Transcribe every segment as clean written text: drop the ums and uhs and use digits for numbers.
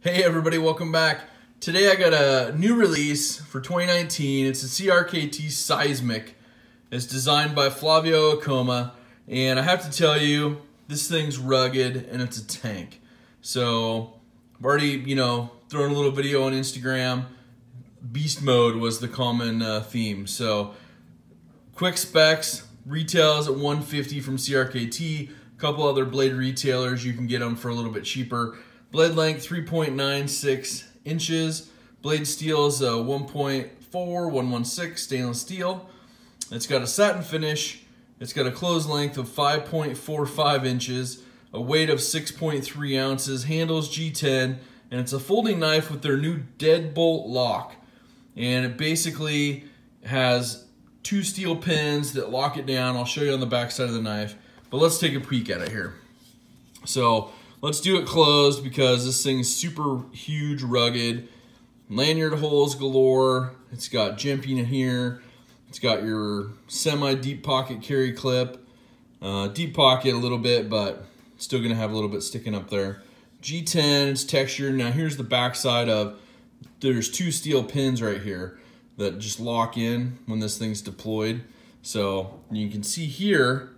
Hey everybody, welcome back. Today I got a new release for 2019. It's a CRKT Seismic. It's designed by Flavio Ikoma, and I have to tell you, this thing's rugged and it's a tank. So I've already, thrown a little video on Instagram. Beast mode was the common theme. So quick specs, retails at $150 from CRKT. A couple other blade retailers, you can get them for a little bit cheaper. Blade length 3.96 inches. Blade steel is 1.4116 stainless steel. It's got a satin finish. It's got a close length of 5.45 inches, a weight of 6.3 ounces, handles G10, and it's a folding knife with their new Deadbolt lock. And it basically has two steel pins that lock it down. I'll show you on the back side of the knife, but let's take a peek at it here. So let's do it closed because this thing's super huge, rugged. Lanyard holes galore. It's got jimping in here. It's got your semi-deep pocket carry clip. Deep pocket a little bit, but still gonna have a little bit sticking up there. G10, it's textured. Now here's the back side of, there's two steel pins right here that just lock in when this thing's deployed. So you can see here,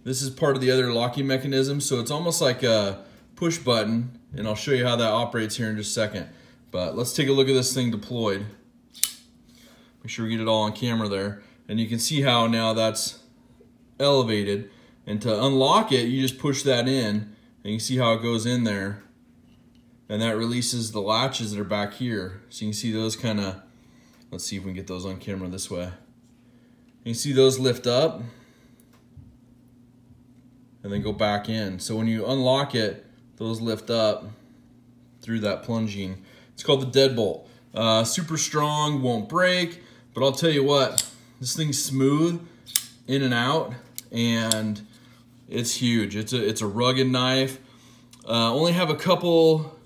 this is part of the other locking mechanism. So it's almost like a push button, and I'll show you how that operates here in just a second. But let's take a look at this thing deployed. Make sure we get it all on camera there. And you can see how now that's elevated. And to unlock it, you just push that in, and you can see how it goes in there. And that releases the latches that are back here. So you can see those kind of, let's see if we can get those on camera this way. You can see those lift up and then go back in. So when you unlock it, those lift up through that plunging. It's called the Deadbolt. Super strong, won't break, but I'll tell you what, this thing's smooth in and out, and it's huge. It's a rugged knife. Only have a couple,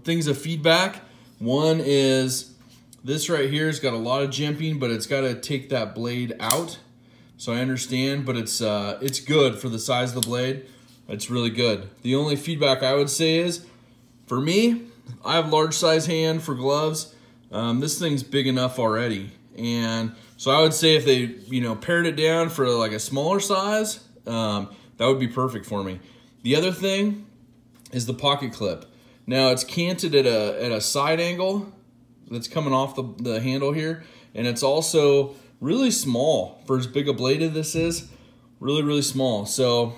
things of feedback. One is this right here has got a lot of jimping, but it's got to take that blade out. So I understand, but it's good for the size of the blade. It's really good. The only feedback I would say is, for me, I have large size hand for gloves. This thing's big enough already. And so I would say if they, pared it down for like a smaller size, that would be perfect for me. The other thing is the pocket clip. Now it's canted at a side angle that's coming off the handle here. And it's also really small for as big a blade as this is. Really, really small. So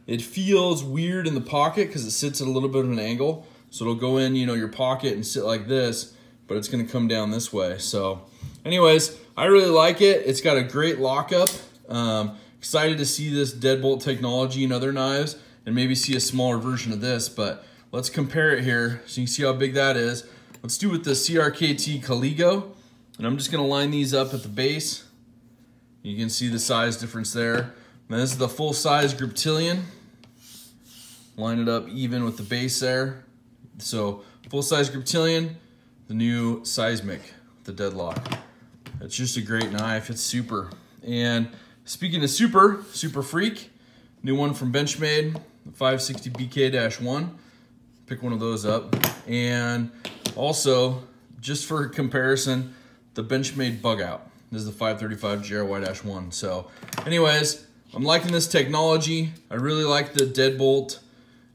it feels weird in the pocket because it sits at a little bit of an angle. So it'll go in, your pocket and sit like this, but it's gonna come down this way. So anyways, I really like it. It's got a great lockup. Excited to see this Deadbolt technology in other knives and maybe see a smaller version of this, but let's compare it here so you can see how big that is. Let's do with the CRKT Caligo, and I'm just gonna line these up at the base. You can see the size difference there. Now this is the full size Griptilian. Line it up even with the base there. So full size Griptilian, the new Seismic, the deadlock. It's just a great knife, it's super. And speaking of super freak, new one from Benchmade, the 560BK-1. Pick one of those up. And also, just for comparison, the Benchmade Bug Out. This is the 535 GRY-1. So anyways, I'm liking this technology. I really like the Deadbolt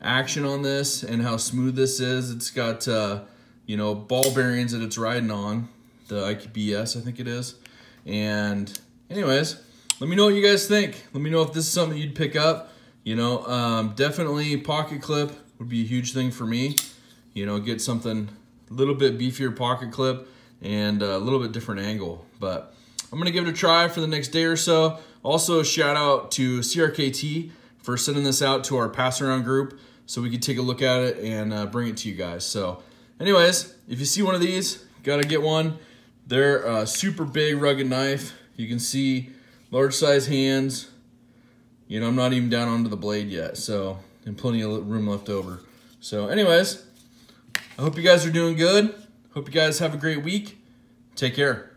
action on this and how smooth this is. It's got, ball bearings that it's riding on, the IKBS, I think it is. And anyways, let me know what you guys think. Let me know if this is something you'd pick up. Definitely pocket clip would be a huge thing for me. Get something a little bit beefier pocket clip and a little bit different angle. But I'm gonna give it a try for the next day or so. Also, a shout out to CRKT for sending this out to our pass around group so we could take a look at it and bring it to you guys. So anyways, if you see one of these, gotta get one. They're a super big, rugged knife. You can see large size hands. I'm not even down onto the blade yet, so, and plenty of room left over. So anyways, I hope you guys are doing good. Hope you guys have a great week. Take care.